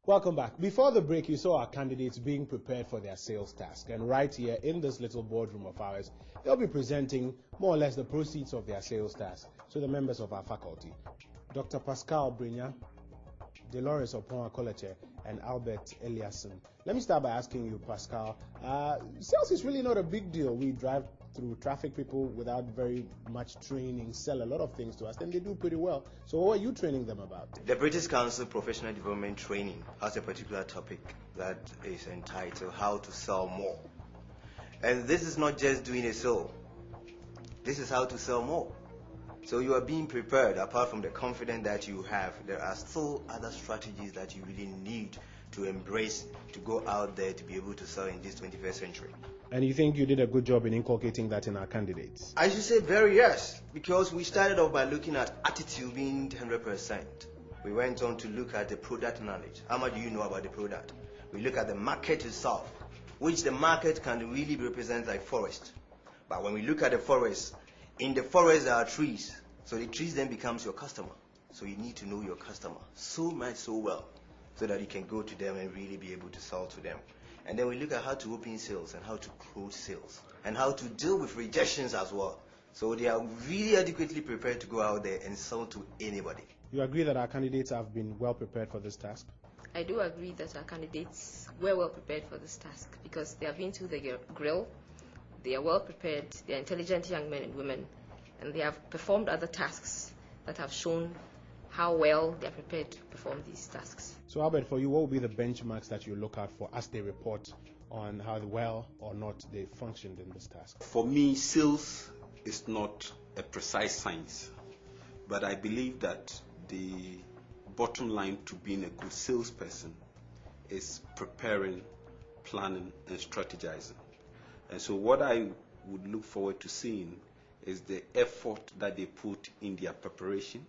Welcome back. Before the break, you saw our candidates being prepared for their sales task. And right here in this little boardroom of ours, they'll be presenting more or less the proceeds of their sales task to the members of our faculty. Dr. Pascal Brinya, Dolores Opon-Akoleche, and Albert Eliasson. Let me start by asking you, Pascal, sales is really not a big deal. We drive through traffic, people without very much training sell a lot of things to us, and they do pretty well. So what are you training them about? The British Council Professional Development Training has a particular topic that is entitled How to Sell More. And this is not just doing a sale. This is how to sell more. So you are being prepared. Apart from the confidence that you have, there are still other strategies that you really need to embrace to go out there to be able to sell in this 21st century. And you think you did a good job in inculcating that in our candidates? I should say very yes, because we started off by looking at attitude being 100%. We went on to look at the product knowledge. How much do you know about the product? We look at the market itself, which the market can really represent like forest. But when we look at the forest, in the forest there are trees. So the trees then becomes your customer. So you need to know your customer so much so well so that you can go to them and really be able to sell to them. And then we look at how to open sales and how to close sales and how to deal with rejections as well. So they are really adequately prepared to go out there and sell to anybody. You agree that our candidates have been well prepared for this task? I do agree that our candidates were well prepared for this task because they have been to the grill, they are well prepared, they are intelligent young men and women, and they have performed other tasks that have shown how well they are prepared to perform these tasks. So Albert, for you, what will be the benchmarks that you look out for as they report on how well or not they functioned in this task? For me, sales is not a precise science, but I believe that the bottom line to being a good salesperson is preparing, planning, and strategizing. And so what I would look forward to seeing is the effort that they put in their preparation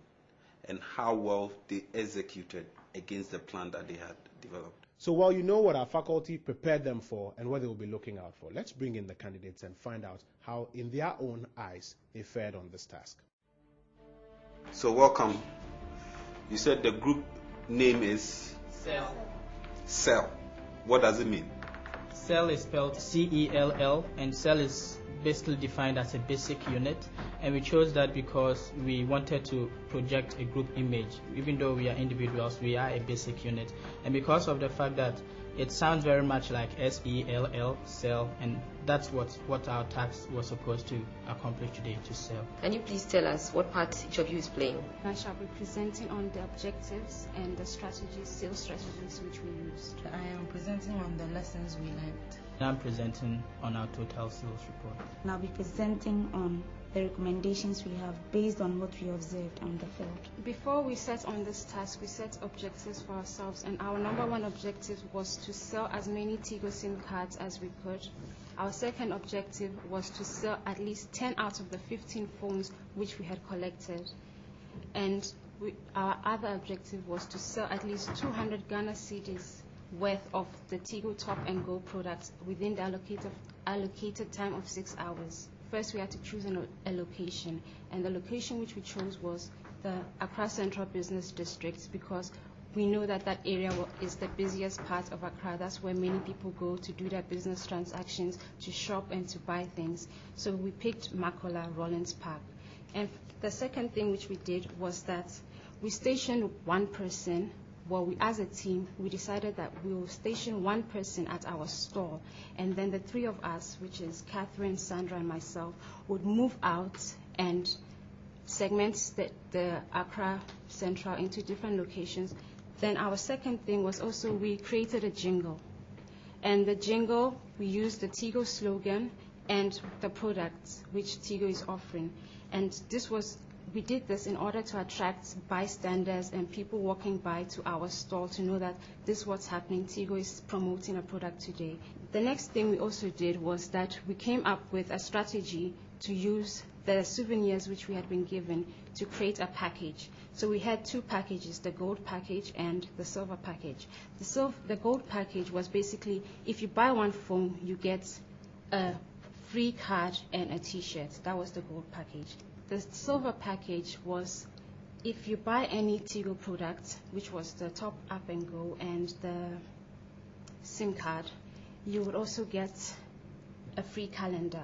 and how well they executed against the plan that they had developed. So while you know what our faculty prepared them for and what they will be looking out for, let's bring in the candidates and find out how, in their own eyes, they fared on this task. So welcome. You said the group name is? Cell. Cell. What does it mean? Cell is spelled C-E-L-L, and cell is basically defined as a basic unit, and we chose that because we wanted to project a group image. Even though we are individuals, we are a basic unit, and because of the fact that it sounds very much like S-E-L-L, cell, and that's what our task was supposed to accomplish today, to sell. Can you please tell us what part each of you is playing? I shall be presenting on the objectives and the strategies, sales strategies which we used. I am presenting on the lessons we learned. I'm presenting on our total sales report. And I'll be presenting on the recommendations we have based on what we observed on the field. Before we set on this task, we set objectives for ourselves, and our number one objective was to sell as many Tigo SIM cards as we could. Our second objective was to sell at least 10 out of the 15 phones which we had collected. And our other objective was to sell at least 200 Ghana cedis worth of the Tigo Top and Go products within the allocated time of 6 hours. First, we had to choose a location, and the location which we chose was the Accra Central Business District, because we know that that area is the busiest part of Accra. That's where many people go to do their business transactions, to shop and to buy things. So we picked Makola Rollins Park. And the second thing which we did was that we stationed one person. Well, as a team, we decided that we will station one person at our store, and then the three of us, which is Catherine, Sandra, and myself, would move out and segment the Accra Central into different locations. Then our second thing was also we created a jingle, and the jingle, we used the Tigo slogan and the products which Tigo is offering, and we did this in order to attract bystanders and people walking by to our store to know that this is what's happening. Tigo is promoting a product today. The next thing we also did was that we came up with a strategy to use the souvenirs which we had been given to create a package. So we had two packages, the gold package and the silver package. The gold package was basically, if you buy one phone, you get a free card and a t-shirt. That was the gold package. The silver package was if you buy any Tigo product, which was the top up and go and the SIM card, you would also get a free calendar.